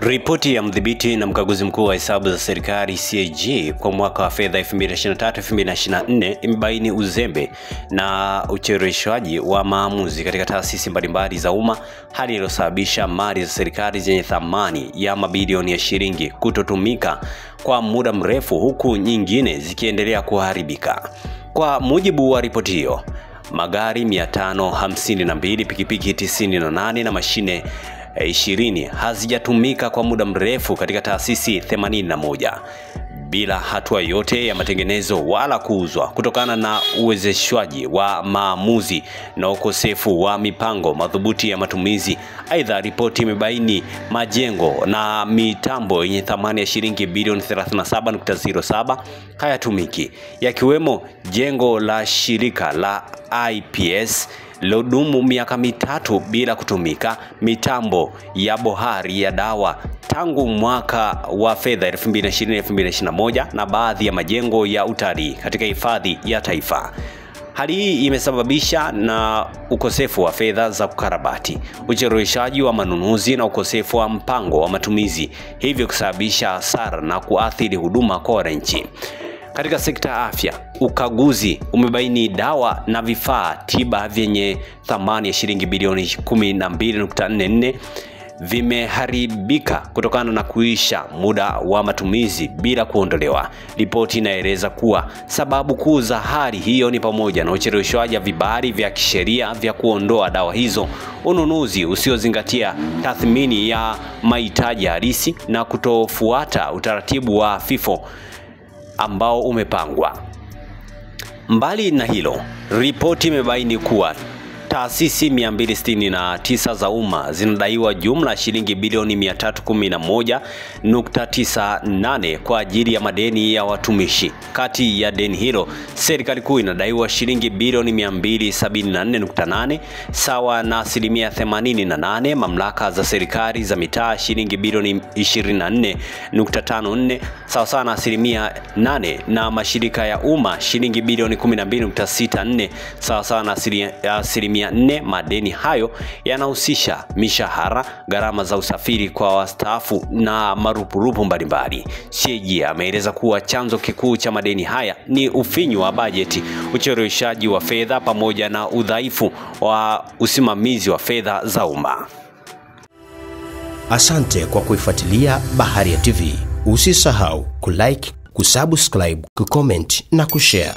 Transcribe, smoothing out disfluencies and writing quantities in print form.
Ripoti ya mdhibiti na mkaguzi mkuu wa hesabu za serikali CAG kwa mwaka wa fedha 2023-2024 imebaini uzembe na ucheleweshwaji wa maamuzi katika taasisi mbalimbali za umma, hali iliyosababisha mali za serikali zenye thamani ya mabilioni ya shilingi kutotumika kwa muda mrefu, huku nyingine zikiendelea kuharibika. Kwa mujibu wa ripoti hiyo, magari 552, pikipiki 98 na mashine 20 hazijatumika kwa muda mrefu katika taasisi 81 bila hatua yote ya matengenezo wala kuuzwa, kutokana na uwezeshwaji wa maamuzi na ukosefu wa mipango madhubuti ya matumizi. Aidha, ripoti imebaini majengo na mitambo yenye thamani ya shilingi bilioni 37.07 hayatumiki, yakiwemo jengo la shirika la IPS lodumu miaka mitatu bila kutumika, mitambo ya bohari ya dawa tangu mwaka wa fedha 2020-2021 na baadhi ya majengo ya utalii katika hifadhi ya taifa. Hali hii imesababisha na ukosefu wa fedha za kukarabati, ucheleweshaji wa manunuzi na ukosefu wa mpango wa matumizi, hivyo kusababisha hasara na kuathiri huduma kwa wananchi. Katika sekta ya afya, ukaguzi umebaini dawa na vifaa tiba vyenye thamani ya shilingi bilioni 12.44 vimeharibika kutokana na kuisha muda wa matumizi bila kuondolewa. Ripoti inaeleza kuwa sababu kuu za hali hiyo ni pamoja na ucheleweshwaji wa vibali vya kisheria vya kuondoa dawa hizo, ununuzi usiozingatia tathmini ya mahitaji halisi na kutofuata utaratibu wa FIFO ambao umepangwa. Mbali na hilo, ripoti imebaini kuwa taasisi 269 za umma zinadaiwa jumla shilingi bilioni 311.98 kwa ajili ya madeni ya watumishi. Kati ya deni hilo, serikali kuu inadaiwa shilingi bilioni 274.8 sawa na 88%, mamlaka za serikali za mitaa shilingi bilioni 24.54 sawa na 8%, na mashirika ya umma shilingi bilioni 12.64 sawa na 4%. Madeni hayo yanahusisha mishahara, gharama za usafiri kwa wastaafu na marupurupu mbalimbali. CAG ameeleza kuwa chanzo kikuu cha madeni haya ni ufinyu wa bajeti, ucheleweshaji wa fedha pamoja na udhaifu wa usimamizi wa fedha za umma. Asante kwa kuifuatilia Baharia TV. Usisahau kulike, kusubscribe, kucomment na kushare.